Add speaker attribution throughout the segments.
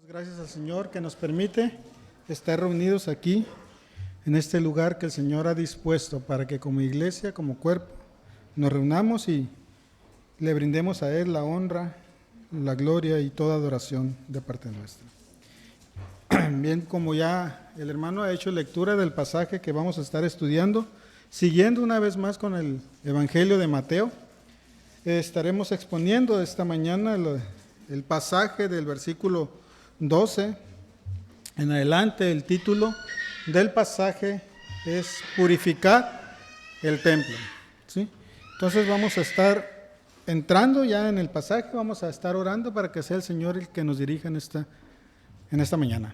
Speaker 1: Gracias al Señor que nos permite estar reunidos aquí, en este lugar que el Señor ha dispuesto para que como iglesia, como cuerpo, nos reunamos y le brindemos a Él la honra, la gloria y toda adoración de parte nuestra. Bien, como ya el hermano ha hecho lectura del pasaje que vamos a estar estudiando, siguiendo una vez más con el Evangelio de Mateo, estaremos exponiendo esta mañana el pasaje del versículo 12 en adelante. El título del pasaje es Purificar el templo, ¿sí? Entonces vamos a estar entrando ya en el pasaje, vamos a estar orando para que sea el Señor el que nos dirija en esta mañana.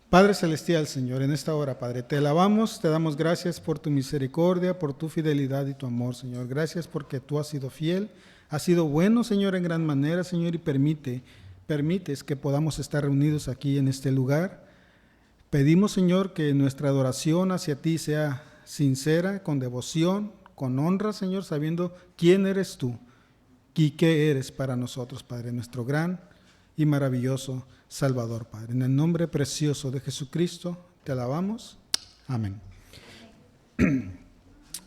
Speaker 1: Padre celestial, Señor, en esta hora, Padre, te alabamos, te damos gracias por tu misericordia, por tu fidelidad y tu amor, Señor. Gracias porque tú has sido fiel, has sido bueno, Señor, en gran manera, Señor, y permites que podamos estar reunidos aquí en este lugar. Pedimos, Señor, que nuestra adoración hacia ti sea sincera, con devoción, con honra, Señor, sabiendo quién eres tú y qué eres para nosotros, Padre, nuestro gran y maravilloso Salvador, Padre. En el nombre precioso de Jesucristo te alabamos. Amén.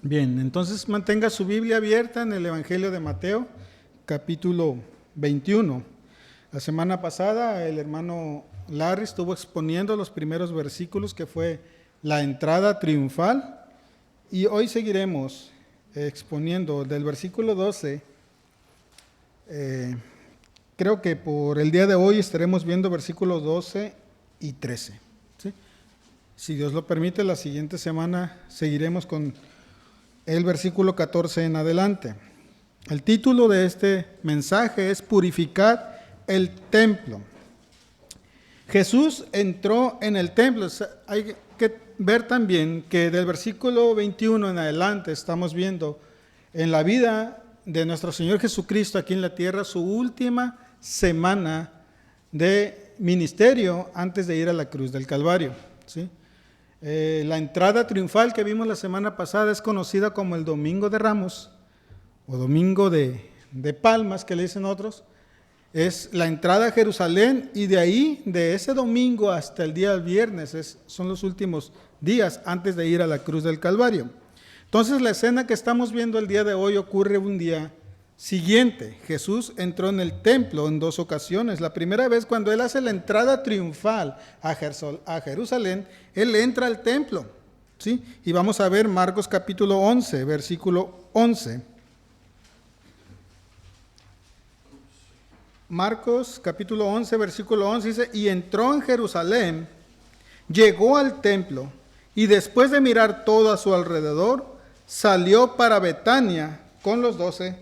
Speaker 1: Bien, entonces mantenga su Biblia abierta en el Evangelio de Mateo, capítulo 21. La semana pasada el hermano Larry estuvo exponiendo los primeros versículos, que fue la entrada triunfal, y hoy seguiremos exponiendo del versículo 12. Creo que por el día de hoy estaremos viendo versículos 12 y 13. ¿Sí? Si Dios lo permite, la siguiente semana seguiremos con el versículo 14 en adelante. El título de este mensaje es Purificar el templo. Jesús entró en el templo. Hay que ver también que del versículo 21 en adelante estamos viendo en la vida de nuestro Señor Jesucristo aquí en la tierra su última semana de ministerio antes de ir a la cruz del Calvario, ¿sí? La entrada triunfal que vimos la semana pasada es conocida como el Domingo de Ramos o Domingo de Palmas, que le dicen otros. Es la entrada a Jerusalén, y de ahí, de ese domingo hasta el día del viernes, son los últimos días antes de ir a la cruz del Calvario. Entonces la escena que estamos viendo el día de hoy ocurre un día siguiente. Jesús entró en el templo en dos ocasiones. La primera vez, cuando Él hace la entrada triunfal a Jerusalén, Él entra al templo, ¿sí? Y vamos a ver Marcos capítulo 11, versículo 11. Marcos capítulo 11, versículo 11 dice: y entró en Jerusalén, llegó al templo, y después de mirar todo a su alrededor, salió para Betania con los 12,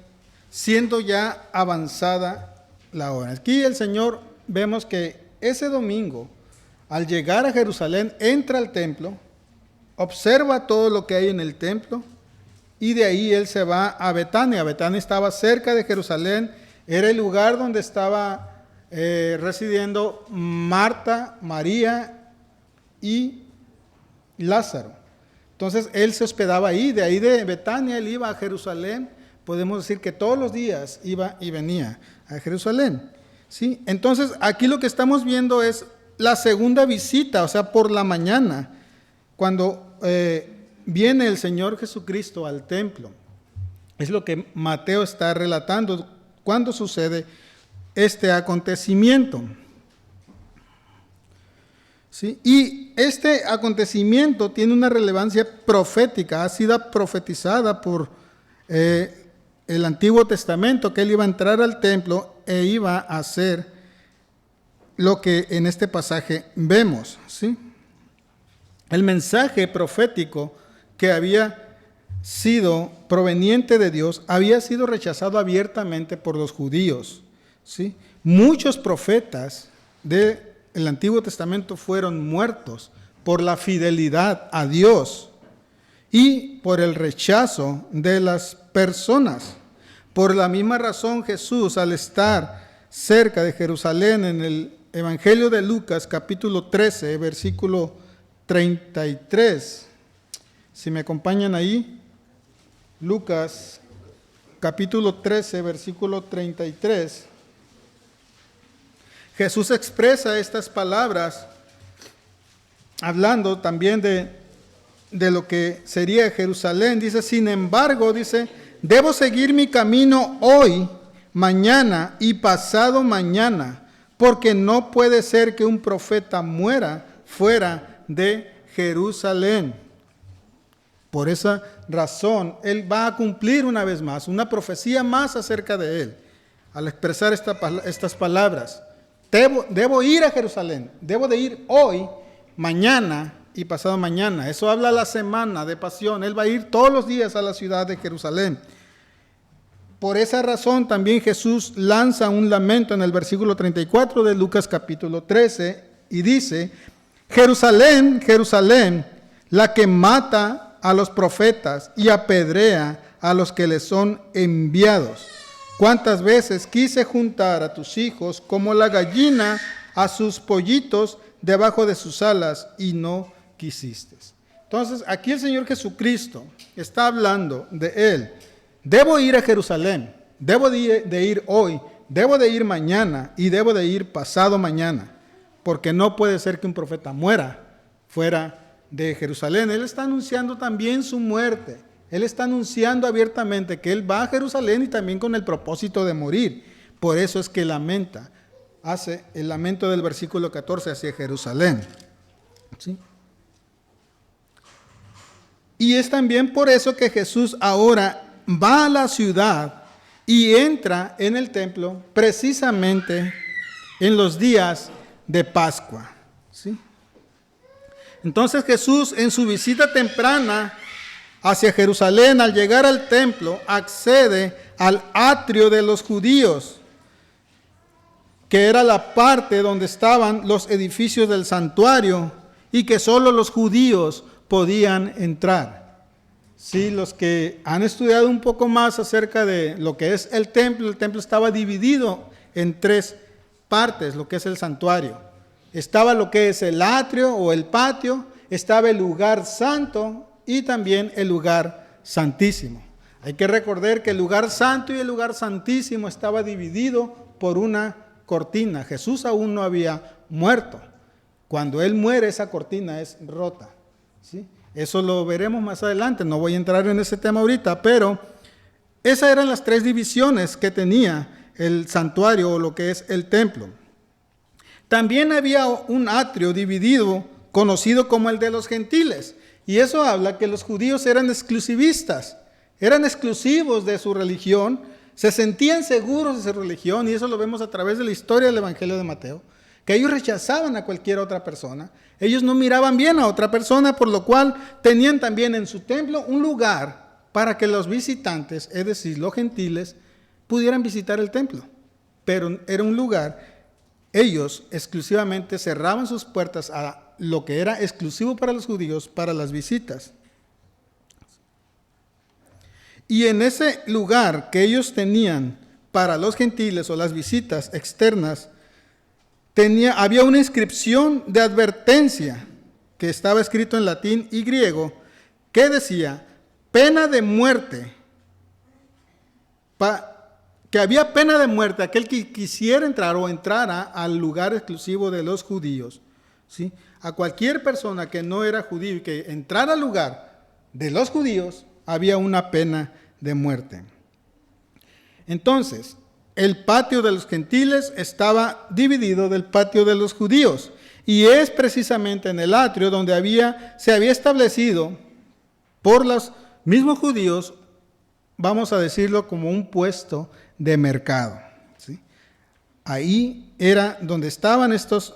Speaker 1: siendo ya avanzada la hora. Aquí el Señor, vemos que ese domingo, al llegar a Jerusalén, entra al templo, observa todo lo que hay en el templo, y de ahí Él se va a Betania. Betania estaba cerca de Jerusalén. Era el lugar donde estaba residiendo Marta, María y Lázaro. Entonces Él se hospedaba ahí. De ahí de Betania Él iba a Jerusalén. Podemos decir que todos los días iba y venía a Jerusalén, ¿sí? Entonces aquí lo que estamos viendo es la segunda visita, o sea, por la mañana, cuando viene el Señor Jesucristo al templo. Es lo que Mateo está relatando cuando sucede este acontecimiento, ¿sí? Y este acontecimiento tiene una relevancia profética, ha sido profetizada por el Antiguo Testamento, que Él iba a entrar al templo e iba a hacer lo que en este pasaje vemos, ¿sí? El mensaje profético que había sido proveniente de Dios había sido rechazado abiertamente por los judíos, ¿sí? Muchos profetas del Antiguo Testamento fueron muertos por la fidelidad a Dios y por el rechazo de las personas. Por la misma razón, Jesús, al estar cerca de Jerusalén, en el Evangelio de Lucas capítulo 13, versículo 33, si me acompañan ahí, Lucas capítulo 13, versículo 33. Jesús expresa estas palabras hablando también de lo que sería Jerusalén. Dice, sin embargo, dice, debo seguir mi camino hoy, mañana y pasado mañana, porque no puede ser que un profeta muera fuera de Jerusalén. Por esa razón, Él va a cumplir una vez más, una profecía más acerca de Él, al expresar estas palabras. Debo ir a Jerusalén, debo de ir hoy, mañana y pasado mañana. Eso habla la semana de pasión. Él va a ir todos los días a la ciudad de Jerusalén. Por esa razón también Jesús lanza un lamento en el versículo 34 de Lucas capítulo 13 y dice, Jerusalén, Jerusalén, la que mata a los profetas y apedrea a los que le son enviados. ¿Cuántas veces quise juntar a tus hijos como la gallina a sus pollitos debajo de sus alas y no quisiste? Entonces, aquí el Señor Jesucristo está hablando de Él. Debo ir a Jerusalén, debo de ir hoy, debo de ir mañana y debo de ir pasado mañana, porque no puede ser que un profeta muera fuera de Jerusalén. Él está anunciando también su muerte. Él está anunciando abiertamente que Él va a Jerusalén y también con el propósito de morir. Por eso es que lamenta, hace el lamento del versículo 14 hacia Jerusalén. ¿Sí? Y es también por eso que Jesús ahora va a la ciudad y entra en el templo precisamente en los días de Pascua. ¿Sí? Entonces Jesús en su visita temprana hacia Jerusalén, al llegar al templo, accede al atrio de los judíos, que era la parte donde estaban los edificios del santuario y que solo los judíos podían entrar. Sí, los que han estudiado un poco más acerca de lo que es el templo estaba dividido en tres partes, lo que es el santuario. Estaba lo que es el atrio o el patio, estaba el lugar santo y también el lugar santísimo. Hay que recordar que el lugar santo y el lugar santísimo estaba dividido por una cortina. Jesús aún no había muerto. Cuando Él muere, esa cortina es rota. ¿Sí? Eso lo veremos más adelante, no voy a entrar en ese tema ahorita, pero esas eran las tres divisiones que tenía el santuario o lo que es el templo. También había un atrio dividido, conocido como el de los gentiles, y eso habla que los judíos eran exclusivistas, eran exclusivos de su religión, se sentían seguros de su religión, y eso lo vemos a través de la historia del Evangelio de Mateo, que ellos rechazaban a cualquier otra persona, ellos no miraban bien a otra persona, por lo cual tenían también en su templo un lugar para que los visitantes, es decir, los gentiles, pudieran visitar el templo. Pero era un lugar, ellos exclusivamente cerraban sus puertas a lo que era exclusivo para los judíos, para las visitas. Y en ese lugar que ellos tenían para los gentiles o las visitas externas, había una inscripción de advertencia que estaba escrito en latín y griego que decía, pena de muerte, que había pena de muerte aquel que quisiera entrar o entrara al lugar exclusivo de los judíos. ¿Sí? A cualquier persona que no era judío y que entrara al lugar de los judíos, había una pena de muerte. Entonces, el patio de los gentiles estaba dividido del patio de los judíos, y es precisamente en el atrio donde se había establecido por los mismos judíos, vamos a decirlo como un puesto de mercado. ¿Sí? Ahí era donde estaban estos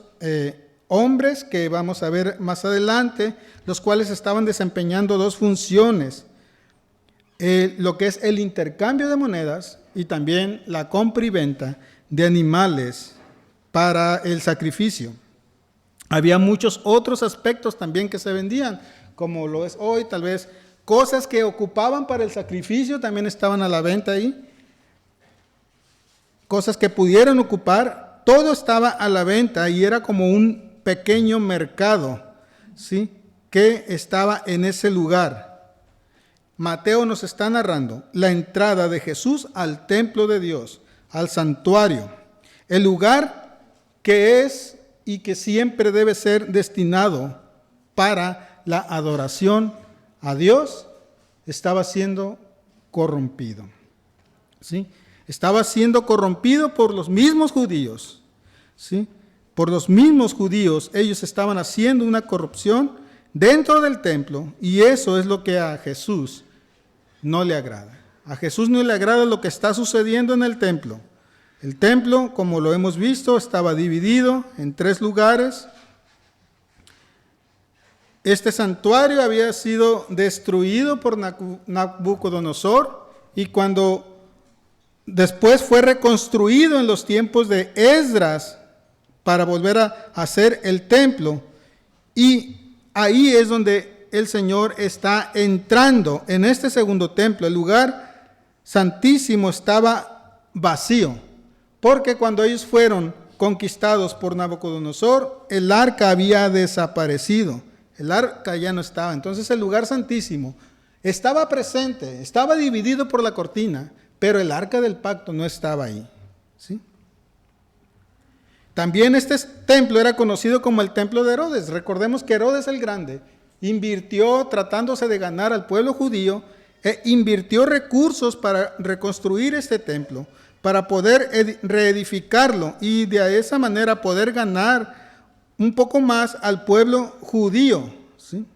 Speaker 1: hombres que vamos a ver más adelante, los cuales estaban desempeñando dos funciones, lo que es el intercambio de monedas y también la compra y venta de animales para el sacrificio. Había muchos otros aspectos también que se vendían, como lo es hoy, tal vez cosas que ocupaban para el sacrificio también estaban a la venta ahí, cosas que pudieran ocupar, todo estaba a la venta y era como un pequeño mercado, ¿sí?, que estaba en ese lugar. Mateo nos está narrando la entrada de Jesús al templo de Dios, al santuario, el lugar que es y que siempre debe ser destinado para la adoración a Dios, estaba siendo corrompido. ¿Sí? Estaba siendo corrompido por los mismos judíos. ¿Sí? Por los mismos judíos, ellos estaban haciendo una corrupción dentro del templo, y eso es lo que a Jesús no le agrada. A Jesús no le agrada lo que está sucediendo en el templo. El templo, como lo hemos visto, estaba dividido en 3 lugares. Este santuario había sido destruido por Nabucodonosor, y cuando después fue reconstruido en los tiempos de Esdras para volver a hacer el templo, y ahí es donde el Señor está entrando en este segundo templo. El lugar santísimo estaba vacío, porque cuando ellos fueron conquistados por Nabucodonosor, el arca había desaparecido. El arca ya no estaba. Entonces el lugar santísimo estaba presente, estaba dividido por la cortina, pero el arca del pacto no estaba ahí. ¿Sí? También este templo era conocido como el templo de Herodes. Recordemos que Herodes el Grande invirtió, tratándose de ganar al pueblo judío, invirtió recursos para reconstruir este templo, para poder reedificarlo y de esa manera poder ganar un poco más al pueblo judío. ¿Sí?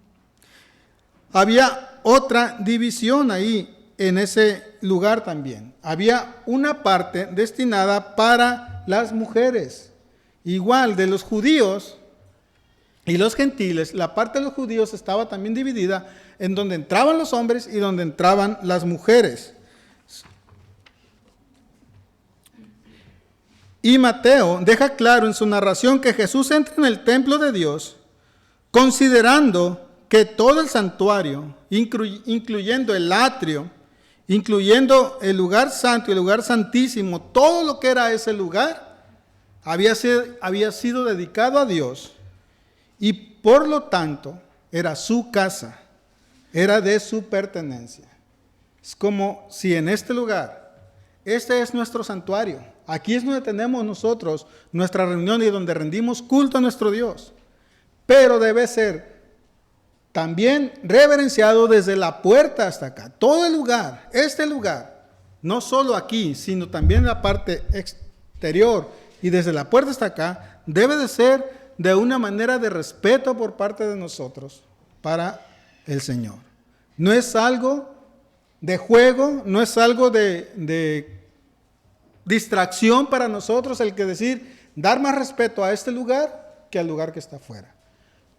Speaker 1: Había otra división ahí en ese lugar también. Había una parte destinada para las mujeres. Igual de los judíos y los gentiles, la parte de los judíos estaba también dividida en donde entraban los hombres y donde entraban las mujeres. Y Mateo deja claro en su narración que Jesús entra en el templo de Dios, considerando que todo el santuario, incluyendo el atrio, incluyendo el lugar santo y el lugar santísimo, todo lo que era ese lugar, había sido dedicado a Dios, y por lo tanto era su casa, era de su pertenencia. Es como si en este lugar, este es nuestro santuario, aquí es donde tenemos nosotros nuestra reunión y donde rendimos culto a nuestro Dios, pero debe ser también reverenciado desde la puerta hasta acá. Todo el lugar, este lugar, no solo aquí, sino también en la parte exterior y desde la puerta hasta acá, debe de ser de una manera de respeto por parte de nosotros para el Señor. No es algo de juego, no es algo de distracción para nosotros el que decir, dar más respeto a este lugar que al lugar que está afuera.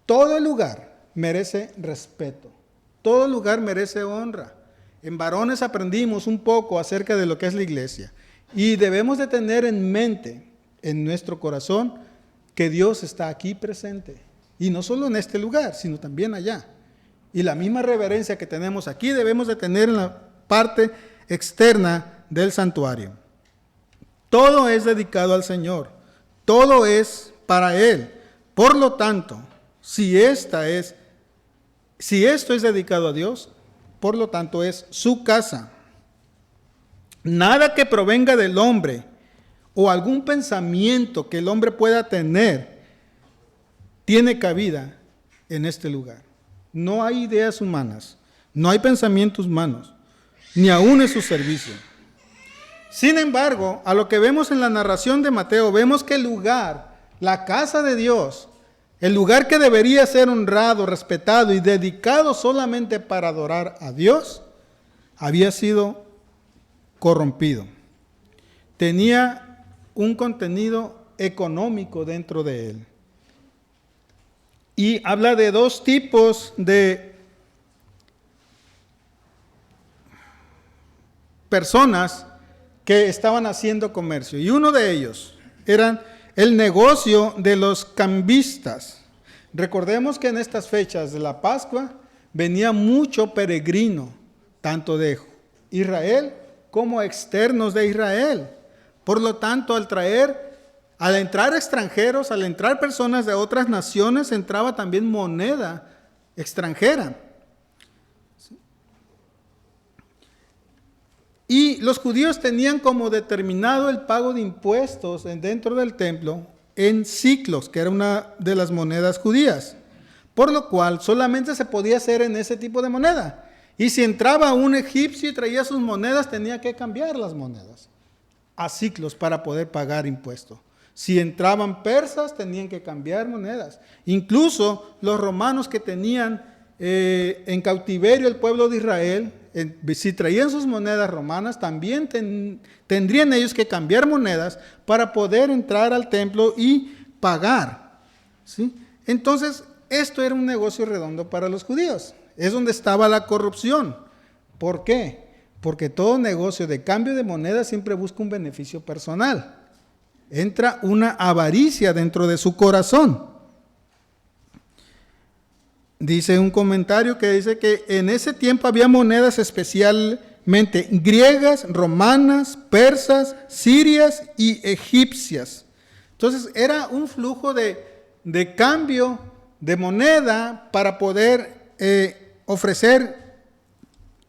Speaker 1: Todo el lugar merece respeto, todo lugar merece honra. En varones aprendimos un poco acerca de lo que es la iglesia, y debemos de tener en mente, en nuestro corazón, que Dios está aquí presente, y no solo en este lugar, sino también allá. Y la misma reverencia que tenemos aquí debemos de tener en la parte externa del santuario. Todo es dedicado al Señor, todo es para Él. Por lo tanto, si esto es dedicado a Dios, por lo tanto es su casa. Nada que provenga del hombre o algún pensamiento que el hombre pueda tener tiene cabida en este lugar. No hay ideas humanas, no hay pensamientos humanos, ni aún en su servicio. Sin embargo, a lo que vemos en la narración de Mateo, vemos que el lugar, la casa de Dios, el lugar que debería ser honrado, respetado y dedicado solamente para adorar a Dios, había sido corrompido. Tenía un contenido económico dentro de él. Y habla de 2 tipos de personas que estaban haciendo comercio. Y uno de ellos era el negocio de los cambistas. Recordemos que en estas fechas de la Pascua venía mucho peregrino, tanto de Israel como externos de Israel. Por lo tanto, al entrar extranjeros, al entrar personas de otras naciones, entraba también moneda extranjera. Y los judíos tenían como determinado el pago de impuestos dentro del templo en siclos, que era una de las monedas judías, por lo cual solamente se podía hacer en ese tipo de moneda. Y si entraba un egipcio y traía sus monedas, tenía que cambiar las monedas a siclos para poder pagar impuestos. Si entraban persas, tenían que cambiar monedas. Incluso los romanos que tenían en cautiverio el pueblo de Israel, si traían sus monedas romanas, también tendrían ellos que cambiar monedas para poder entrar al templo y pagar, ¿sí? Entonces, esto era un negocio redondo para los judíos. Es donde estaba la corrupción. ¿Por qué? Porque todo negocio de cambio de moneda siempre busca un beneficio personal. Entra una avaricia dentro de su corazón. Dice un comentario que dice que en ese tiempo había monedas especialmente griegas, romanas, persas, sirias y egipcias. Entonces era un flujo de cambio de moneda para poder ofrecer,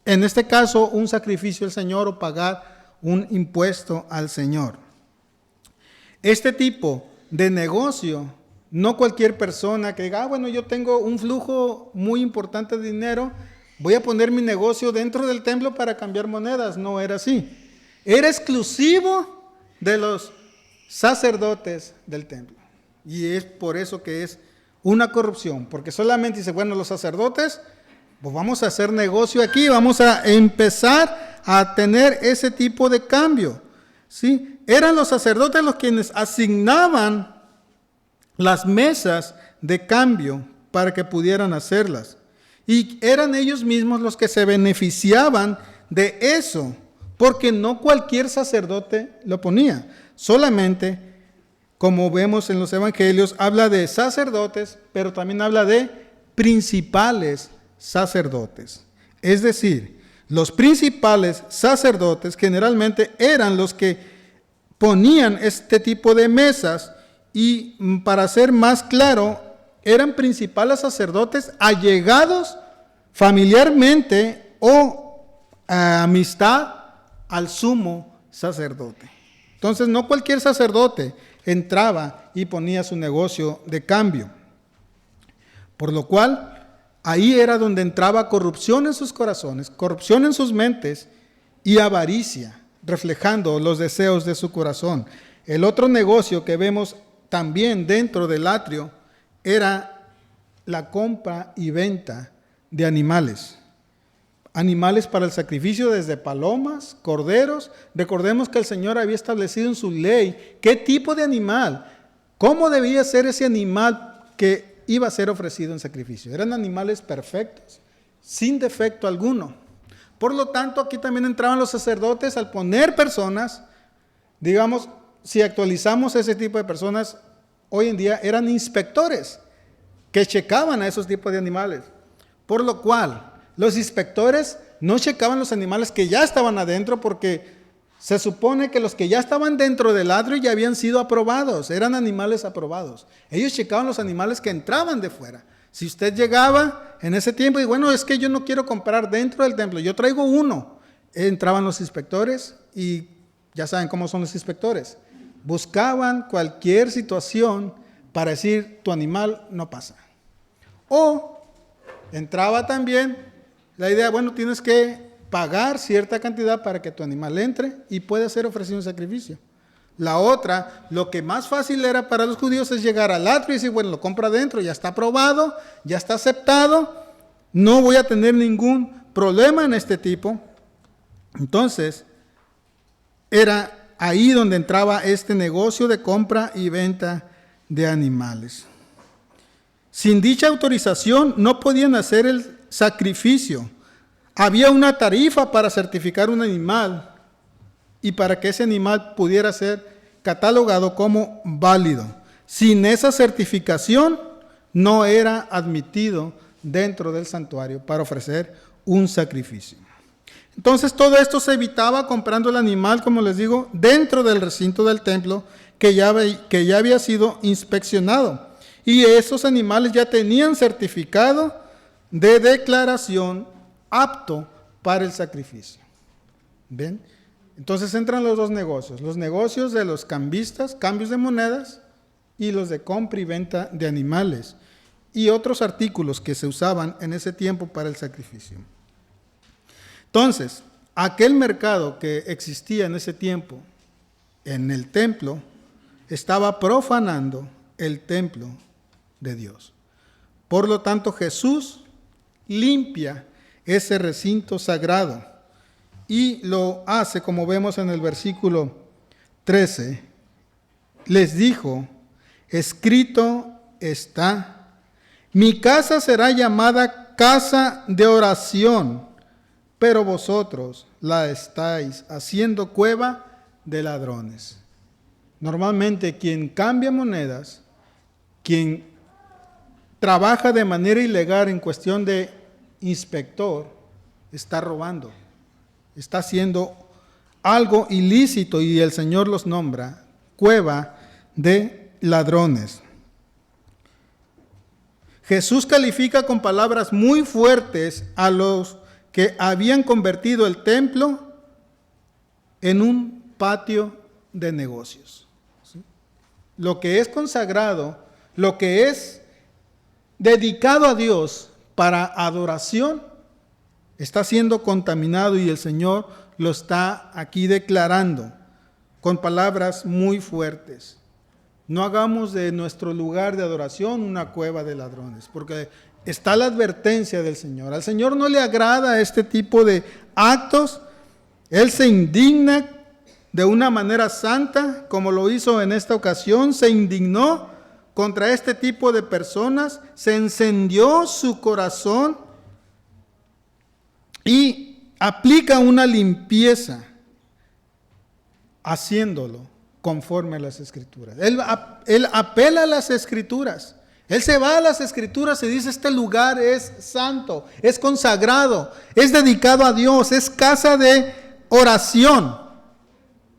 Speaker 1: en este caso, un sacrificio al Señor o pagar un impuesto al Señor. Este tipo de negocio, no cualquier persona que diga, bueno, yo tengo un flujo muy importante de dinero, voy a poner mi negocio dentro del templo para cambiar monedas. No era así. Era exclusivo de los sacerdotes del templo. Y es por eso que es una corrupción, porque solamente dice, bueno, los sacerdotes, pues vamos a hacer negocio aquí, vamos a empezar a tener ese tipo de cambio, ¿sí? Eran los sacerdotes los quienes asignaban las mesas de cambio para que pudieran hacerlas. Y eran ellos mismos los que se beneficiaban de eso, porque no cualquier sacerdote lo ponía. Solamente, como vemos en los evangelios, habla de sacerdotes, pero también habla de principales sacerdotes. Es decir, los principales sacerdotes generalmente eran los que ponían este tipo de mesas. Y para ser más claro, eran principales sacerdotes allegados familiarmente o a amistad al sumo sacerdote. Entonces, no cualquier sacerdote entraba y ponía su negocio de cambio. Por lo cual, ahí era donde entraba corrupción en sus corazones, corrupción en sus mentes y avaricia, reflejando los deseos de su corazón. El otro negocio que vemos también dentro del atrio era la compra y venta de animales. Animales para el sacrificio, desde palomas, corderos. Recordemos que el Señor había establecido en su ley qué tipo de animal, cómo debía ser ese animal que iba a ser ofrecido en sacrificio. Eran animales perfectos, sin defecto alguno. Por lo tanto, aquí también entraban los sacerdotes al poner personas, digamos, si actualizamos ese tipo de personas, hoy en día eran inspectores que checaban a esos tipos de animales. Por lo cual, los inspectores no checaban los animales que ya estaban adentro, porque se supone que los que ya estaban dentro del atrio ya habían sido aprobados, eran animales aprobados. Ellos checaban los animales que entraban de fuera. Si usted llegaba en ese tiempo y bueno, es que yo no quiero comprar dentro del templo, yo traigo uno, entraban los inspectores y ya saben cómo son los inspectores. Buscaban cualquier situación para decir, tu animal no pasa. O entraba también la idea, bueno, tienes que pagar cierta cantidad para que tu animal entre y pueda ser ofrecido un sacrificio. La otra, lo que más fácil era para los judíos es llegar al atrio y decir, bueno, lo compra adentro, ya está aprobado, ya está aceptado, no voy a tener ningún problema en este tipo. Entonces, era ahí donde entraba este negocio de compra y venta de animales. Sin dicha autorización no podían hacer el sacrificio. Había una tarifa para certificar un animal y para que ese animal pudiera ser catalogado como válido. Sin esa certificación no era admitido dentro del santuario para ofrecer un sacrificio. Entonces todo esto se evitaba comprando el animal, como les digo, dentro del recinto del templo que ya había sido inspeccionado. Y esos animales ya tenían certificado de declaración apto para el sacrificio. ¿Ven? Entonces entran los dos negocios. Los negocios de los cambistas, cambios de monedas, y los de compra y venta de animales y otros artículos que se usaban en ese tiempo para el sacrificio. Entonces, aquel mercado que existía en ese tiempo en el templo estaba profanando el templo de Dios. Por lo tanto, Jesús limpia ese recinto sagrado y lo hace, como vemos en el versículo 13. Les dijo: escrito está, mi casa será llamada casa de oración, pero vosotros la estáis haciendo cueva de ladrones. Normalmente quien cambia monedas, quien trabaja de manera ilegal en cuestión de inspector, está robando, está haciendo algo ilícito, y el Señor los nombra cueva de ladrones. Jesús califica con palabras muy fuertes a los que habían convertido el templo en un patio de negocios. ¿Sí? Lo que es consagrado, lo que es dedicado a Dios para adoración, está siendo contaminado, y el Señor lo está aquí declarando con palabras muy fuertes. No hagamos de nuestro lugar de adoración una cueva de ladrones, porque está la advertencia del Señor. Al Señor no le agrada este tipo de actos. Él se indigna de una manera santa, como lo hizo en esta ocasión. Se indignó contra este tipo de personas, se encendió su corazón y aplica una limpieza, haciéndolo conforme a las Escrituras. Él apela a las Escrituras. Él se va a las Escrituras y dice: este lugar es santo, es consagrado, es dedicado a Dios, es casa de oración.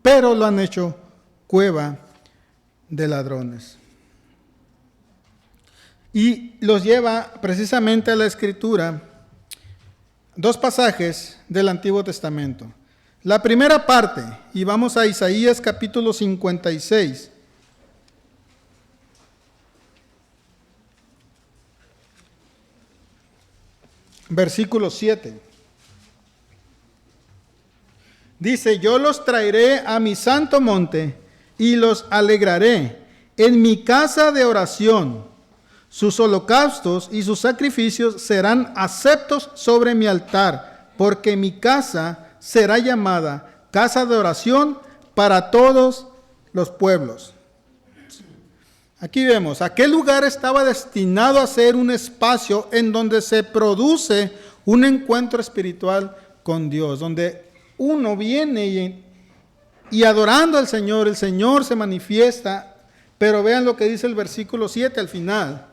Speaker 1: Pero lo han hecho cueva de ladrones. Y los lleva precisamente a la Escritura, dos pasajes del Antiguo Testamento. La primera parte, y vamos a Isaías capítulo 56. Versículo 7. Dice: yo los traeré a mi santo monte y los alegraré en mi casa de oración. Sus holocaustos y sus sacrificios serán aceptos sobre mi altar, porque mi casa será llamada casa de oración para todos los pueblos. Aquí vemos, aquel lugar estaba destinado a ser un espacio en donde se produce un encuentro espiritual con Dios, donde uno viene y adorando al Señor, el Señor se manifiesta. Pero vean lo que dice el versículo 7 al final: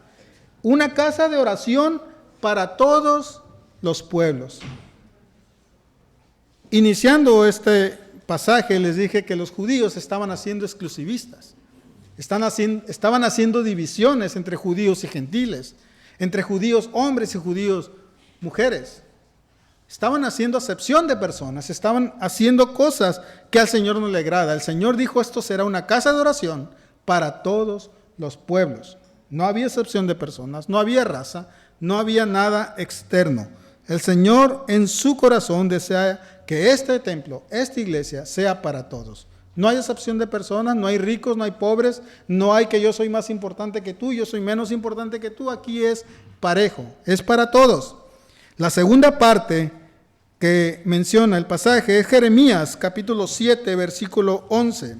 Speaker 1: una casa de oración para todos los pueblos. Iniciando este pasaje, les dije que los judíos estaban haciendo exclusivistas. Estaban haciendo divisiones entre judíos y gentiles, entre judíos hombres y judíos mujeres. Estaban haciendo acepción de personas, estaban haciendo cosas que al Señor no le agrada. El Señor dijo: esto será una casa de oración para todos los pueblos. No había acepción de personas, no había raza, no había nada externo. El Señor en su corazón desea que este templo, esta iglesia, sea para todos. No hay acepción de personas, no hay ricos, no hay pobres, no hay que yo soy más importante que tú, yo soy menos importante que tú. Aquí es parejo, es para todos. La segunda parte que menciona el pasaje es Jeremías capítulo 7, versículo 11.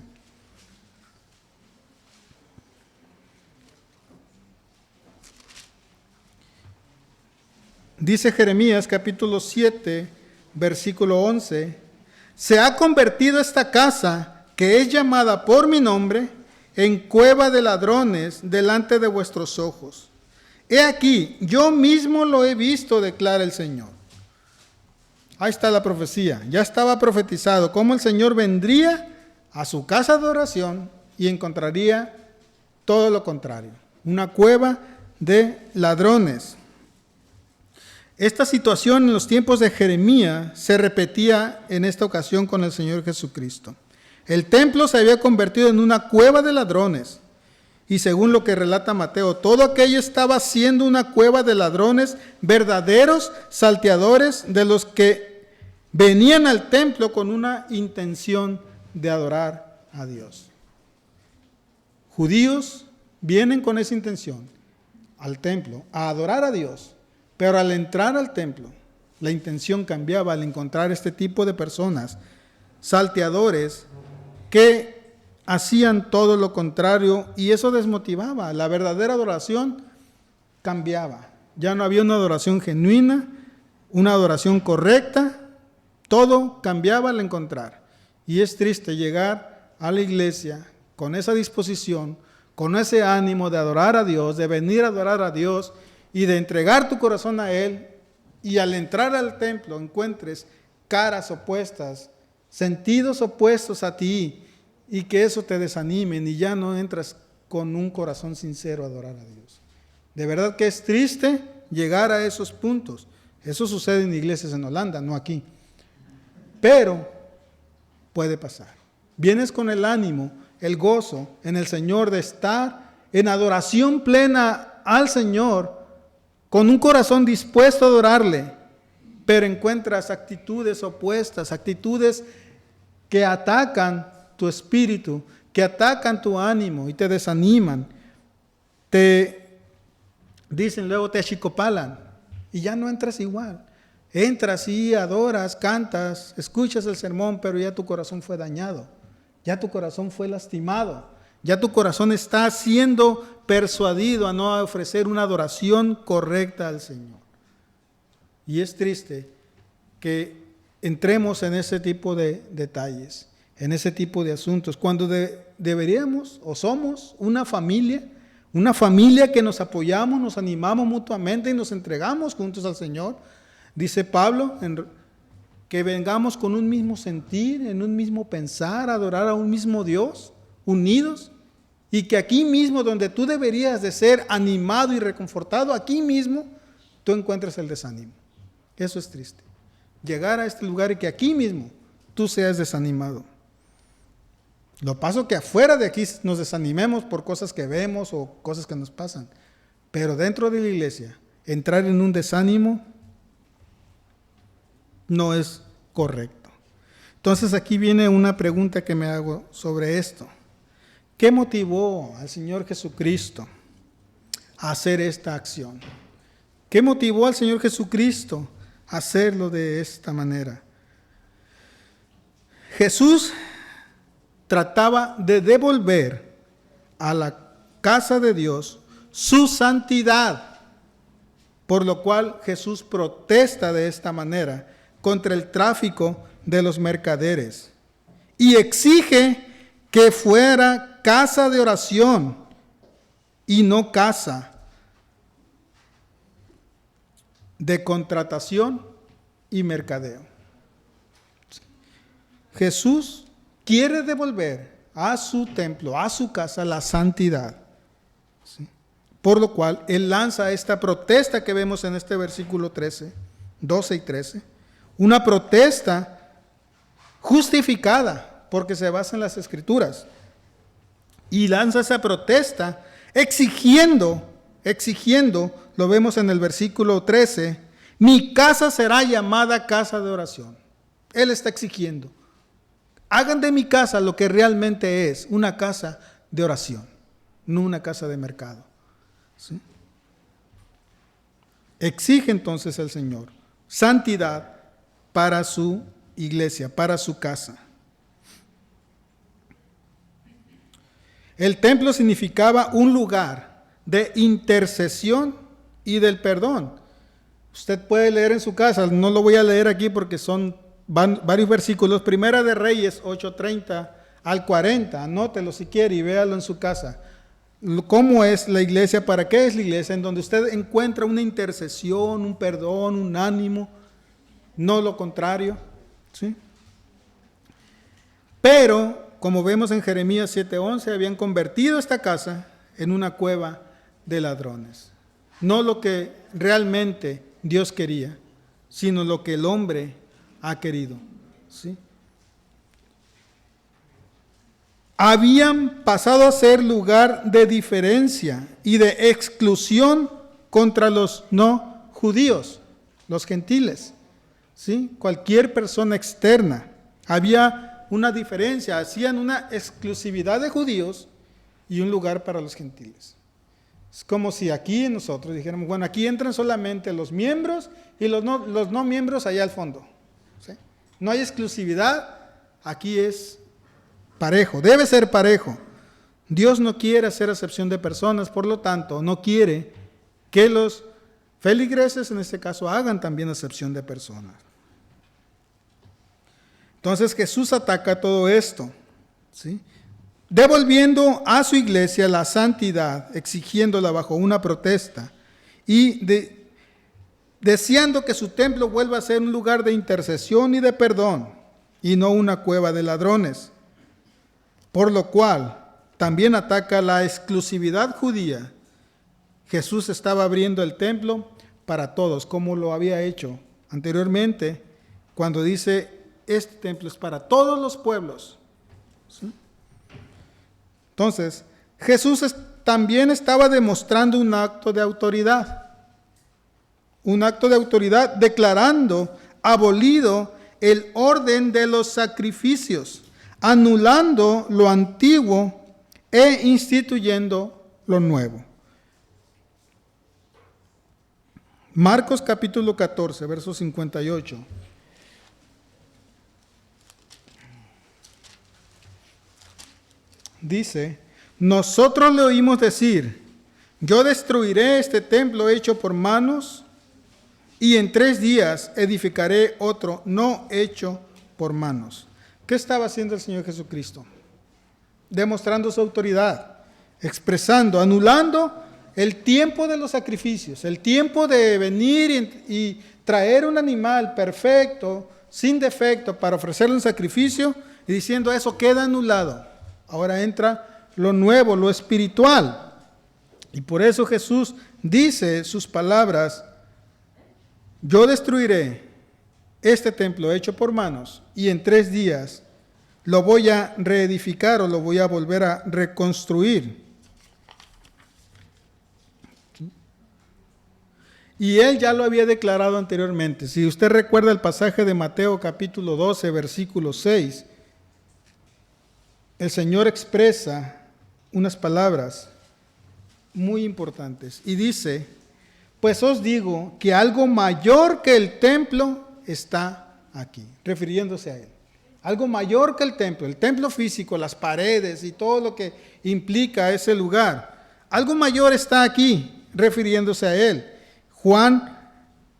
Speaker 1: Dice Jeremías capítulo 7, versículo 11: se ha convertido esta casa, que es llamada por mi nombre, en cueva de ladrones delante de vuestros ojos. He aquí, yo mismo lo he visto, declara el Señor. Ahí está la profecía. Ya estaba profetizado cómo el Señor vendría a su casa de oración y encontraría todo lo contrario: una cueva de ladrones. Esta situación en los tiempos de Jeremías se repetía en esta ocasión con el Señor Jesucristo. El templo se había convertido en una cueva de ladrones Y según lo que relata Mateo, todo aquello estaba siendo una cueva de ladrones, verdaderos salteadores, de los que venían al templo con una intención de adorar a Dios. Judíos vienen con esa intención al templo, a adorar a Dios, pero al entrar al templo, la intención cambiaba al encontrar este tipo de personas, salteadores, que hacían todo lo contrario, y eso desmotivaba. La verdadera adoración cambiaba. Ya no había una adoración genuina, una adoración correcta, todo cambiaba al encontrar. Y es triste llegar a la iglesia con esa disposición, con ese ánimo de adorar a Dios, de venir a adorar a Dios y de entregar tu corazón a Él, y al entrar al templo encuentres caras opuestas, sentidos opuestos a ti, y que eso te desanimen y ya no entras con un corazón sincero a adorar a Dios. De verdad que es triste llegar a esos puntos. Eso sucede en iglesias en Holanda, no aquí. Pero puede pasar. Vienes con el ánimo, el gozo en el Señor de estar en adoración plena al Señor, con un corazón dispuesto a adorarle, pero encuentras actitudes opuestas, actitudes que atacan tu espíritu, que atacan tu ánimo y te desaniman, te dicen luego, te achicopalan y ya no entras igual. Entras y adoras, cantas, escuchas el sermón, pero ya tu corazón fue dañado, ya tu corazón fue lastimado, ya tu corazón está siendo persuadido a no ofrecer una adoración correcta al Señor. Y es triste que entremos en ese tipo de detalles, en ese tipo de asuntos, cuando deberíamos o somos una familia que nos apoyamos, nos animamos mutuamente y nos entregamos juntos al Señor. Dice Pablo que vengamos con un mismo sentir, en un mismo pensar, adorar a un mismo Dios, unidos, y que aquí mismo donde tú deberías de ser animado y reconfortado, aquí mismo tú encuentres el desánimo. Eso es triste. Llegar a este lugar y que aquí mismo tú seas desanimado. Lo paso que afuera de aquí nos desanimemos por cosas que vemos o cosas que nos pasan. Pero dentro de la iglesia, entrar en un desánimo no es correcto. Entonces aquí viene una pregunta que me hago sobre esto. ¿Qué motivó al Señor Jesucristo a hacer esta acción? ¿Qué motivó al Señor Jesucristo a hacerlo de esta manera? Jesús trataba de devolver a la casa de Dios su santidad, por lo cual Jesús protesta de esta manera contra el tráfico de los mercaderes y exige que fuera casa de oración y no casa de contratación y mercadeo. Jesús quiere devolver a su templo, a su casa, la santidad. ¿Sí? Por lo cual, Él lanza esta protesta que vemos en este versículo 12 y 13. Una protesta justificada, porque se basa en las Escrituras. Y lanza esa protesta exigiendo, lo vemos en el versículo 13, mi casa será llamada casa de oración. Él está exigiendo. Hagan de mi casa lo que realmente es, una casa de oración, no una casa de mercado. ¿Sí? Exige entonces el Señor santidad para su iglesia, para su casa. El templo significaba un lugar de intercesión y del perdón. Usted puede leer en su casa, no lo voy a leer aquí porque van varios versículos. Primera de Reyes 8:30 al 40, anótelo si quiere y véalo en su casa. ¿Cómo es la iglesia? ¿Para qué es la iglesia? En donde usted encuentra una intercesión, un perdón, un ánimo, no lo contrario. ¿Sí? Pero, como vemos en Jeremías 7:11, habían convertido esta casa en una cueva de ladrones. No lo que realmente Dios quería, sino lo que el hombre ha querido. ¿Sí? habían pasado a ser lugar de diferencia y de exclusión contra los no judíos, los gentiles, ¿sí? Cualquier persona externa. Había una diferencia, hacían una exclusividad de judíos y un lugar para los gentiles. Es como si aquí nosotros dijéramos, bueno, aquí entran solamente los miembros y los no miembros allá al fondo, ¿sí? No hay exclusividad, aquí es parejo, debe ser parejo. Dios no quiere hacer acepción de personas, por lo tanto, no quiere que los feligreses, en este caso, hagan también acepción de personas. Entonces Jesús ataca todo esto, ¿sí? Devolviendo a su iglesia la santidad, exigiéndola bajo una protesta y deseando que su templo vuelva a ser un lugar de intercesión y de perdón y no una cueva de ladrones. Por lo cual también ataca la exclusividad judía. Jesús estaba abriendo el templo para todos, como lo había hecho anteriormente, cuando dice, este templo es para todos los pueblos, ¿sí? Entonces, Jesús también estaba demostrando un acto de autoridad. Un acto de autoridad declarando abolido el orden de los sacrificios, anulando lo antiguo e instituyendo lo nuevo. Marcos capítulo 14, verso 58. Dice, nosotros le oímos decir, yo destruiré este templo hecho por manos y en 3 días edificaré otro no hecho por manos. ¿Qué estaba haciendo el Señor Jesucristo? Demostrando su autoridad, expresando, anulando el tiempo de los sacrificios, el tiempo de venir y traer un animal perfecto, sin defecto, para ofrecerle un sacrificio, y diciendo eso queda anulado. Ahora entra lo nuevo, lo espiritual. Y por eso Jesús dice sus palabras, yo destruiré este templo hecho por manos y en 3 días lo voy a reedificar o lo voy a volver a reconstruir. Y él ya lo había declarado anteriormente. Si usted recuerda el pasaje de Mateo capítulo 12, versículo 6, el Señor expresa unas palabras muy importantes y dice, pues os digo que algo mayor que el templo está aquí, refiriéndose a él. Algo mayor que el templo físico, las paredes y todo lo que implica ese lugar. Algo mayor está aquí, refiriéndose a él. Juan,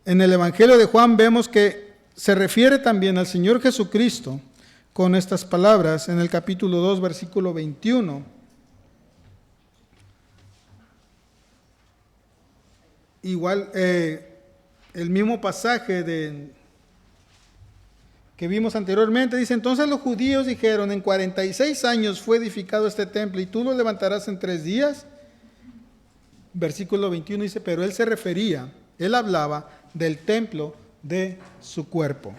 Speaker 1: en el Evangelio de Juan vemos que se refiere también al Señor Jesucristo con estas palabras en el capítulo 2, versículo 21. Igual, el mismo pasaje que vimos anteriormente, dice, entonces los judíos dijeron, en 46 años fue edificado este templo y tú lo levantarás en 3 días. Versículo 21 dice, pero él hablaba del templo de su cuerpo.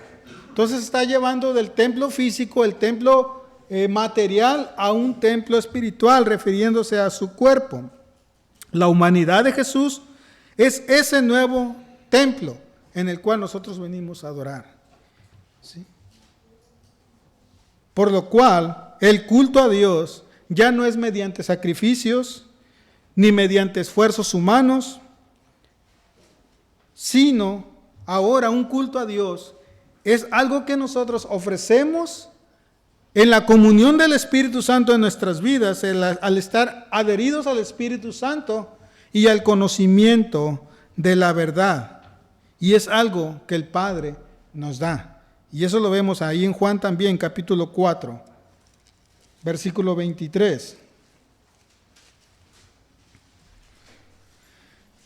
Speaker 1: Entonces está llevando del templo físico, el templo material, a un templo espiritual, refiriéndose a su cuerpo. La humanidad de Jesús es ese nuevo templo en el cual nosotros venimos a adorar, ¿sí? Por lo cual, el culto a Dios ya no es mediante sacrificios, ni mediante esfuerzos humanos, sino ahora un culto a Dios es algo que nosotros ofrecemos en la comunión del Espíritu Santo en nuestras vidas, al estar adheridos al Espíritu Santo y al conocimiento de la verdad. Y es algo que el Padre nos da. Y eso lo vemos ahí en Juan también, capítulo 4, versículo 23.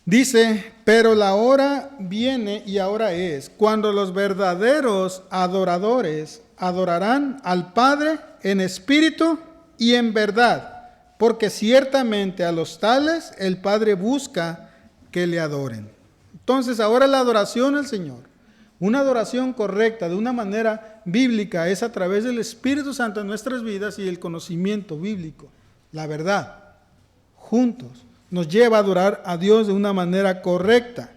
Speaker 1: Dice, pero la hora viene y ahora es, cuando los verdaderos adoradores adorarán al Padre en espíritu y en verdad, porque ciertamente a los tales el Padre busca que le adoren. Entonces ahora la adoración al Señor Una adoración correcta, de una manera bíblica, es a través del Espíritu Santo en nuestras vidas y el conocimiento bíblico, la verdad, juntos, nos lleva a adorar a Dios de una manera correcta.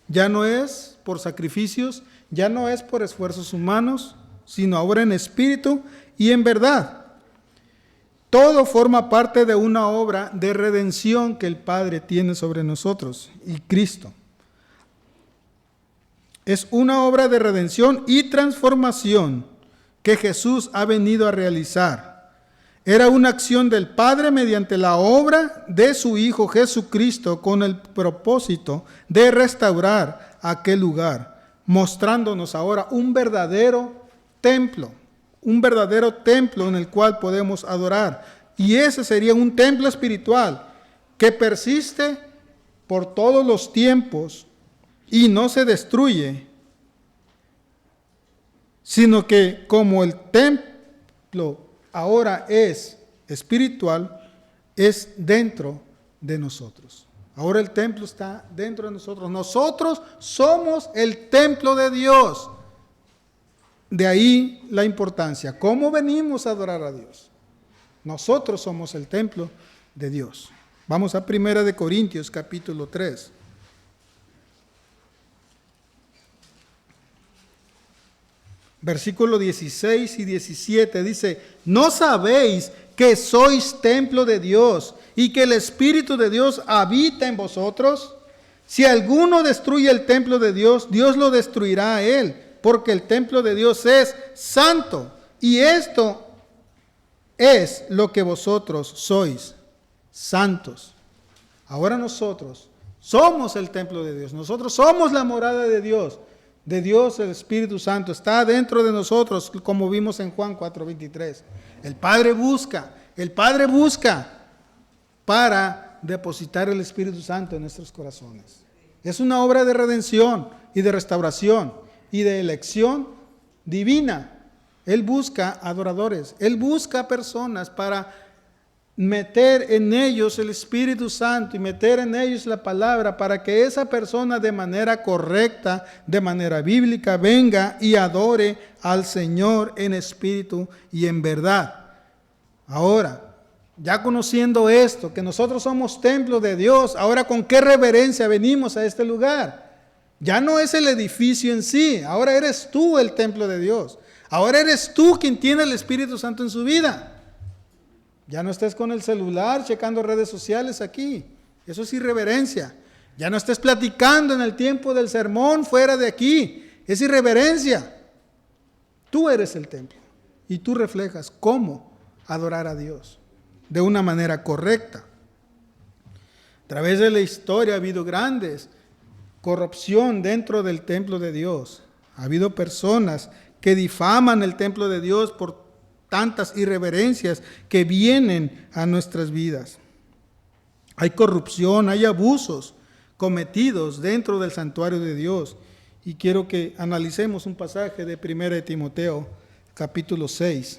Speaker 1: Ya no es por sacrificios, ya no es por esfuerzos humanos, sino ahora en espíritu y en verdad. Todo forma parte de una obra de redención que el Padre tiene sobre nosotros y Cristo. Es una obra de redención y transformación que Jesús ha venido a realizar. Era una acción del Padre mediante la obra de su Hijo Jesucristo con el propósito de restaurar aquel lugar, mostrándonos ahora un verdadero templo en el cual podemos adorar. Y ese sería un templo espiritual que persiste por todos los tiempos y no se destruye, sino que como el templo ahora es espiritual, es dentro de nosotros. Ahora el templo está dentro de nosotros. Nosotros somos el templo de Dios. De ahí la importancia. ¿Cómo venimos a adorar a Dios? Nosotros somos el templo de Dios. Vamos a 1 Corintios capítulo 3. Versículo 16 y 17 dice: ¿no sabéis que sois templo de Dios y que el Espíritu de Dios habita en vosotros? Si alguno destruye el templo de Dios, Dios lo destruirá a él, porque el templo de Dios es santo, y esto es lo que vosotros sois, santos. Ahora nosotros somos el templo de Dios, nosotros somos la morada de Dios. De Dios el Espíritu Santo está dentro de nosotros, como vimos en Juan 4:23. El Padre busca para depositar el Espíritu Santo en nuestros corazones. Es una obra de redención y de restauración y de elección divina. Él busca adoradores, Él busca personas para meter en ellos el Espíritu Santo y meter en ellos la palabra para que esa persona de manera correcta, de manera bíblica, venga y adore al Señor en espíritu y en verdad. Ahora, ya conociendo esto, que nosotros somos templo de Dios, ahora con qué reverencia venimos a este lugar. Ya no es el edificio en sí, ahora eres tú el templo de Dios. Ahora eres tú quien tiene el Espíritu Santo en su vida. Ya no estés con el celular checando redes sociales aquí. Eso es irreverencia. Ya no estés platicando en el tiempo del sermón fuera de aquí. Es irreverencia. Tú eres el templo y tú reflejas cómo adorar a Dios de una manera correcta. A través de la historia ha habido grandes corrupción dentro del templo de Dios. Ha habido personas que difaman el templo de Dios por tantas irreverencias que vienen a nuestras vidas. Hay corrupción, hay abusos cometidos dentro del santuario de Dios. Y quiero que analicemos un pasaje de 1 Timoteo, capítulo 6.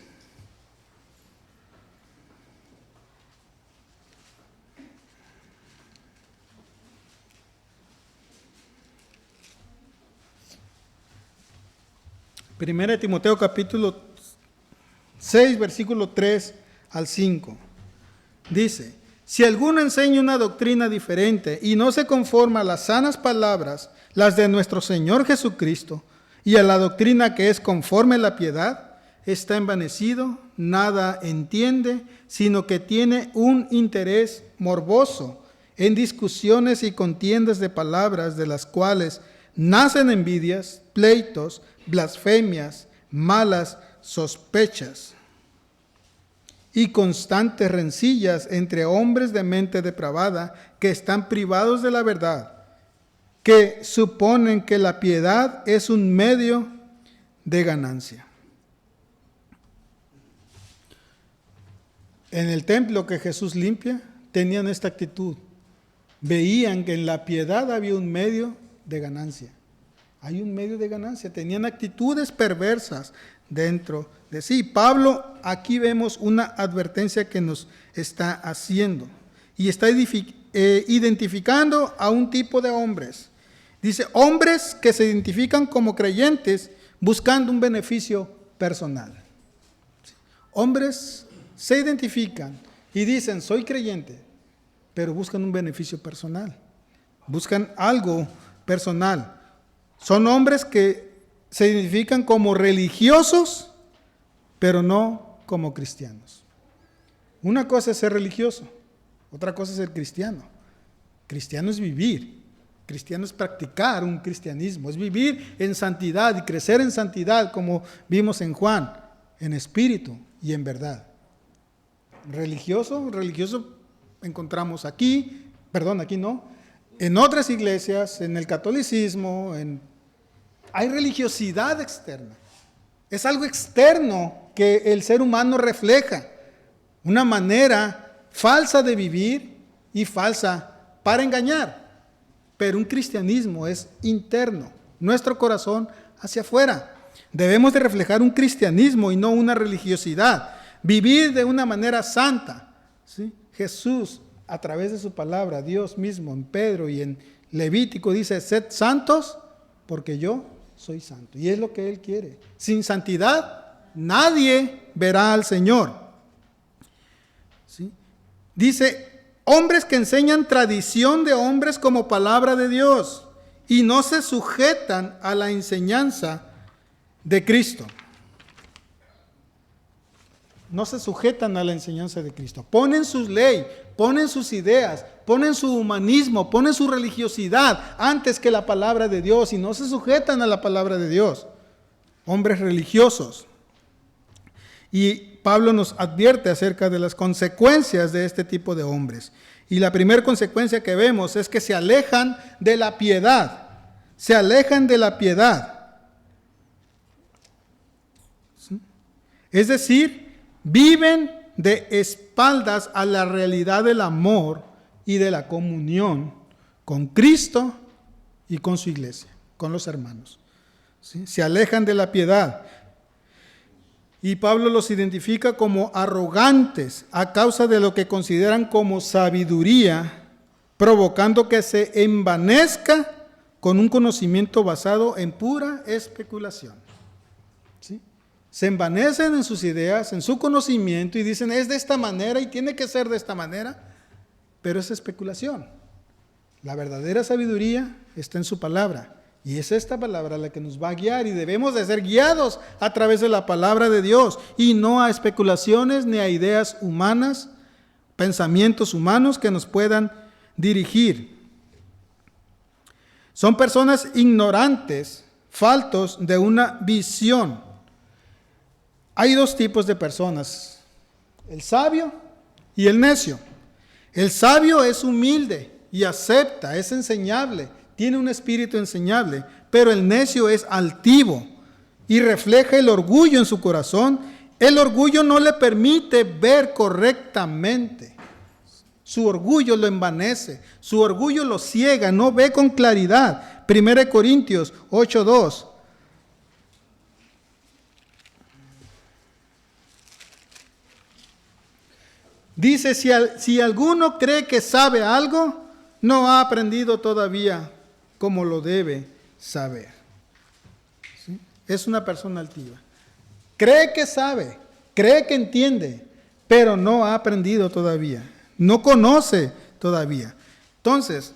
Speaker 1: Primera de Timoteo capítulo 6, versículo 3 al 5. Dice: si alguno enseña una doctrina diferente y no se conforma a las sanas palabras, las de nuestro Señor Jesucristo, y a la doctrina que es conforme a la piedad, está envanecido, nada entiende, sino que tiene un interés morboso en discusiones y contiendas de palabras, de las cuales nacen envidias, pleitos, blasfemias, malas sospechas y constantes rencillas entre hombres de mente depravada que están privados de la verdad, que suponen que la piedad es un medio de ganancia. En el templo que Jesús limpia, tenían esta actitud. Veían que en la piedad había un medio de ganancia. Hay un medio de ganancia. Tenían actitudes perversas dentro de sí. Pablo, aquí vemos una advertencia que nos está haciendo. Y está identificando a un tipo de hombres. Dice, hombres que se identifican como creyentes buscando un beneficio personal. Hombres se identifican y dicen, soy creyente, pero buscan un beneficio personal. Buscan algo personal. Son hombres que se identifican como religiosos, pero no como cristianos. Una cosa es ser religioso, otra cosa es ser cristiano. Cristiano es vivir. Cristiano es practicar un cristianismo, es vivir en santidad y crecer en santidad, como vimos en Juan, en espíritu y en verdad. Religioso encontramos aquí no, en otras iglesias, en el catolicismo, hay religiosidad externa. Es algo externo que el ser humano refleja, una manera falsa de vivir y falsa para engañar. Pero un cristianismo es interno, nuestro corazón hacia afuera. Debemos de reflejar un cristianismo y no una religiosidad. Vivir de una manera santa. ¿Sí? Jesús, a través de su palabra, Dios mismo, en Pedro y en Levítico, dice, sed santos porque yo soy santo. Y es lo que Él quiere. Sin santidad, nadie verá al Señor. ¿Sí? Dice, hombres que enseñan tradición de hombres como palabra de Dios y no se sujetan a la enseñanza de Cristo. No se sujetan a la enseñanza de Cristo. Ponen sus leyes, ponen sus ideas, ponen su humanismo, ponen su religiosidad antes que la palabra de Dios y no se sujetan a la palabra de Dios. Hombres religiosos. Y Pablo nos advierte acerca de las consecuencias de este tipo de hombres. Y la primera consecuencia que vemos es que se alejan de la piedad. Se alejan de la piedad. ¿Sí? Es decir, viven de espaldas a la realidad del amor y de la comunión con Cristo y con su iglesia, con los hermanos. ¿Sí? Se alejan de la piedad. Y Pablo los identifica como arrogantes a causa de lo que consideran como sabiduría, provocando que se envanezca con un conocimiento basado en pura especulación. ¿Sí? Se envanecen en sus ideas, en su conocimiento y dicen es de esta manera y tiene que ser de esta manera, pero es especulación. La verdadera sabiduría está en su palabra. Y es esta palabra la que nos va a guiar y debemos de ser guiados a través de la palabra de Dios y no a especulaciones ni a ideas humanas, pensamientos humanos que nos puedan dirigir. Son personas ignorantes, faltos de una visión. Hay dos tipos de personas, el sabio y el necio. El sabio es humilde y acepta, es enseñable. Tiene un espíritu enseñable, pero el necio es altivo y refleja el orgullo en su corazón. El orgullo no le permite ver correctamente. Su orgullo lo envanece, su orgullo lo ciega, no ve con claridad. 1 Corintios 8:2. Dice, si alguno cree que sabe algo, no ha aprendido todavía como lo debe saber. ¿Sí? Es una persona altiva. Cree que sabe, cree que entiende, pero no ha aprendido todavía. No conoce todavía. Entonces,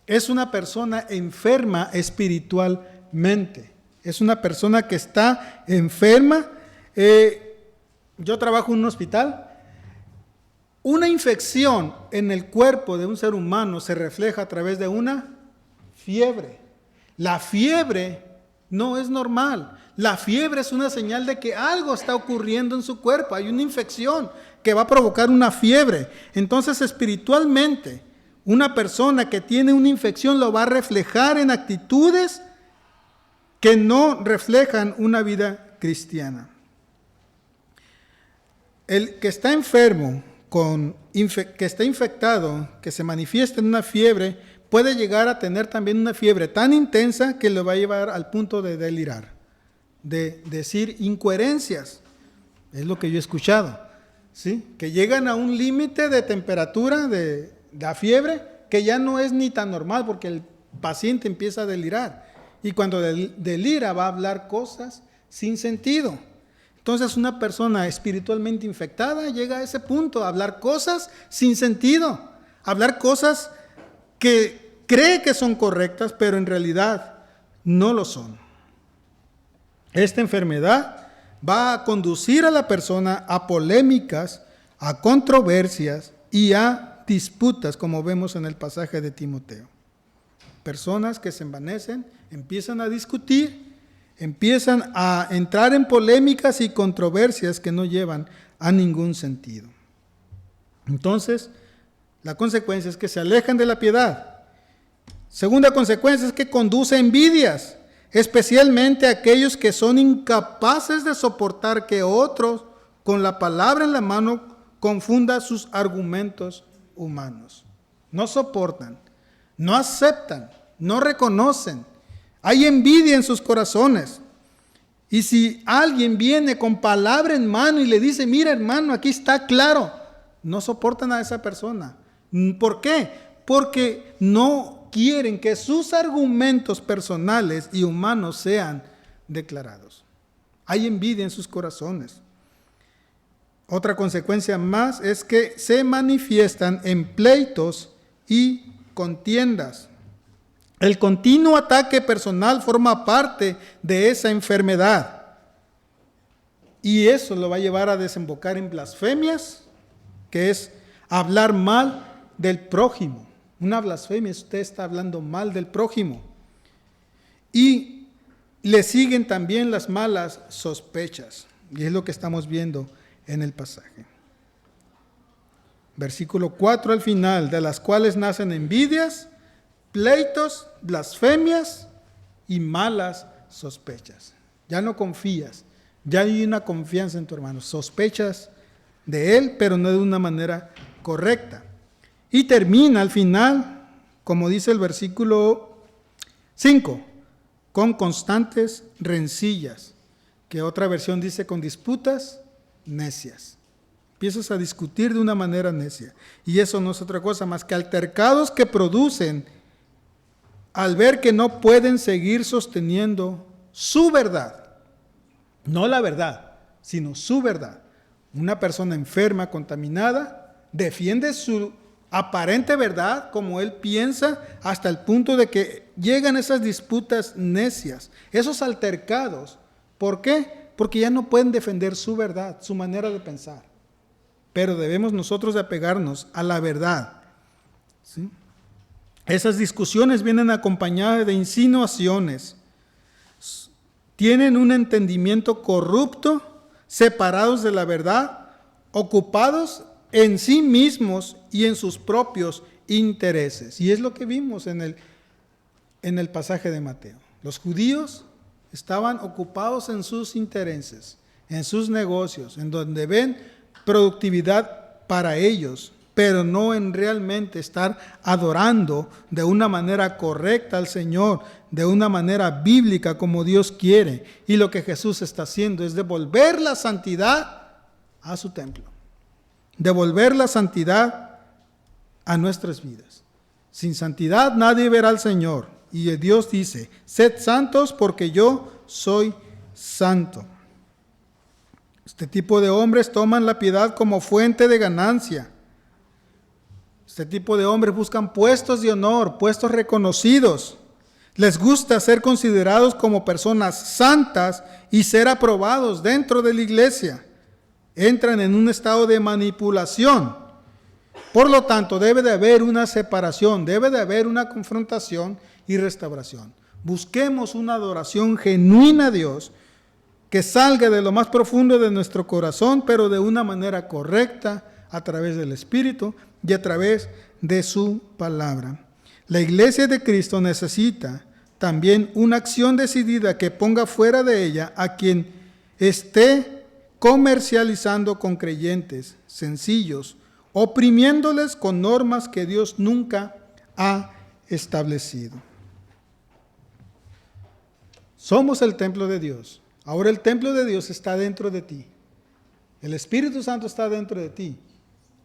Speaker 1: es una persona enferma espiritualmente. Es una persona que está enferma. Yo trabajo en un hospital. Una infección en el cuerpo de un ser humano se refleja a través de una fiebre. La fiebre no es normal. La fiebre es una señal de que algo está ocurriendo en su cuerpo. Hay una infección que va a provocar una fiebre. Entonces, espiritualmente, una persona que tiene una infección lo va a reflejar en actitudes que no reflejan una vida cristiana. El que está enfermo, que está infectado, que se manifiesta en una fiebre, puede llegar a tener también una fiebre tan intensa que lo va a llevar al punto de delirar, de decir incoherencias. Es lo que yo he escuchado, ¿sí? Que llegan a un límite de temperatura de la fiebre que ya no es ni tan normal, porque paciente empieza a delirar. Y cuando delira va a hablar cosas sin sentido. Entonces una persona espiritualmente infectada llega a ese punto, a hablar cosas sin sentido. Hablar cosas que cree que son correctas, pero en realidad no lo son. Esta enfermedad va a conducir a la persona a polémicas, a controversias y a disputas, como vemos en el pasaje de Timoteo. Personas que se envanecen, empiezan a discutir, empiezan a entrar en polémicas y controversias que no llevan a ningún sentido. Entonces, la consecuencia es que se alejan de la piedad. Segunda consecuencia es que conduce a envidias, especialmente a aquellos que son incapaces de soportar que otros, con la palabra en la mano, confunda sus argumentos humanos. No soportan, no aceptan, no reconocen. Hay envidia en sus corazones. Y si alguien viene con palabra en mano y le dice, mira hermano, aquí está claro, no soportan a esa persona. ¿Por qué? Porque no quieren que sus argumentos personales y humanos sean declarados. Hay envidia en sus corazones. Otra consecuencia más es que se manifiestan en pleitos y contiendas. El continuo ataque personal forma parte de esa enfermedad. Y eso lo va a llevar a desembocar en blasfemias, que es hablar mal del prójimo. Una blasfemia, usted está hablando mal del prójimo. Y le siguen también las malas sospechas. Y es lo que estamos viendo en el pasaje. Versículo 4 al final, de las cuales nacen envidias, pleitos, blasfemias y malas sospechas. Ya no confías, ya hay una confianza en tu hermano. Sospechas de él, pero no de una manera correcta. Y termina al final, como dice el versículo 5, con constantes rencillas, que otra versión dice con disputas necias. Empiezas a discutir de una manera necia. Y eso no es otra cosa más que altercados que producen al ver que no pueden seguir sosteniendo su verdad. No la verdad, sino su verdad. Una persona enferma, contaminada, defiende su aparente verdad como él piensa hasta el punto de que llegan esas disputas necias, esos altercados. ¿Por qué? Porque ya no pueden defender su verdad, su manera de pensar. Pero debemos nosotros de apegarnos a la verdad. ¿Sí? Esas discusiones vienen acompañadas de insinuaciones. Tienen un entendimiento corrupto, separados de la verdad, ocupados en sí mismos y en sus propios intereses. Y es lo que vimos en el pasaje de Mateo. Los judíos estaban ocupados en sus intereses, en sus negocios, en donde ven productividad para ellos, pero no en realmente estar adorando de una manera correcta al Señor, de una manera bíblica como Dios quiere. Y lo que Jesús está haciendo es devolver la santidad a su templo, devolver la santidad a nuestras vidas. Sin santidad nadie verá al Señor. Y Dios dice, sed santos porque yo soy santo. Este tipo de hombres toman la piedad como fuente de ganancia. Este tipo de hombres buscan puestos de honor, puestos reconocidos. Les gusta ser considerados como personas santas y ser aprobados dentro de la iglesia. Entran en un estado de manipulación. Por lo tanto, debe de haber una separación, debe de haber una confrontación y restauración. Busquemos una adoración genuina a Dios que salga de lo más profundo de nuestro corazón, pero de una manera correcta, a través del Espíritu y a través de su palabra. La iglesia de Cristo necesita también una acción decidida que ponga fuera de ella a quien esté comercializando con creyentes sencillos, oprimiéndoles con normas que Dios nunca ha establecido. Somos el templo de Dios. Ahora el templo de Dios está dentro de ti. El Espíritu Santo está dentro de ti.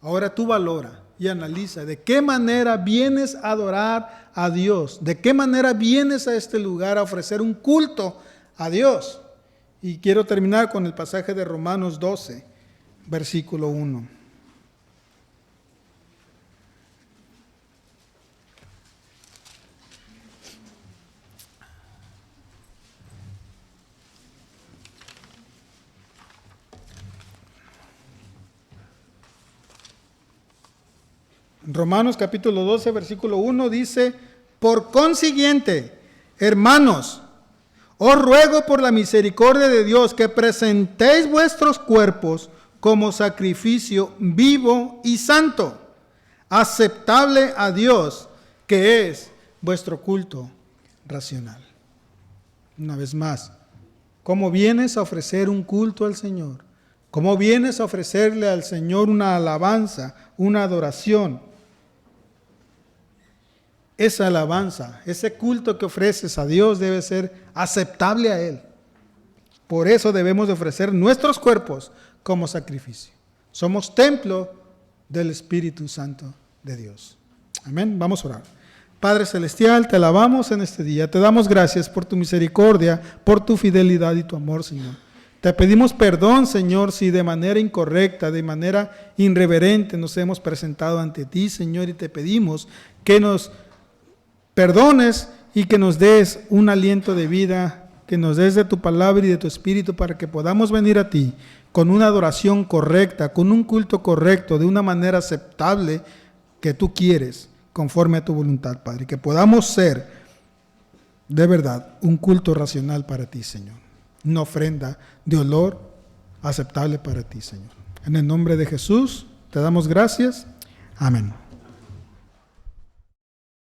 Speaker 1: Ahora tú valora y analiza de qué manera vienes a adorar a Dios, de qué manera vienes a este lugar a ofrecer un culto a Dios. Y quiero terminar con el pasaje de Romanos 12, versículo 1. Romanos capítulo 12, versículo 1 dice: por consiguiente, hermanos, os ruego por la misericordia de Dios que presentéis vuestros cuerpos como sacrificio vivo y santo, aceptable a Dios, que es vuestro culto racional. Una vez más, ¿cómo vienes a ofrecer un culto al Señor? ¿Cómo vienes a ofrecerle al Señor una alabanza, una adoración? Esa alabanza, ese culto que ofreces a Dios debe ser aceptable a Él. Por eso debemos de ofrecer nuestros cuerpos como sacrificio. Somos templo del Espíritu Santo de Dios. Amén. Vamos a orar. Padre Celestial, te alabamos en este día. Te damos gracias por tu misericordia, por tu fidelidad y tu amor, Señor. Te pedimos perdón, Señor, si de manera incorrecta, de manera irreverente nos hemos presentado ante ti, Señor, y te pedimos que nos perdones y que nos des un aliento de vida, que nos des de tu palabra y de tu espíritu para que podamos venir a ti con una adoración correcta, con un culto correcto, de una manera aceptable que tú quieres, conforme a tu voluntad, Padre. Que podamos ser de verdad un culto racional para ti, Señor. Una ofrenda de olor aceptable para ti, Señor. En el nombre de Jesús te damos gracias. Amén.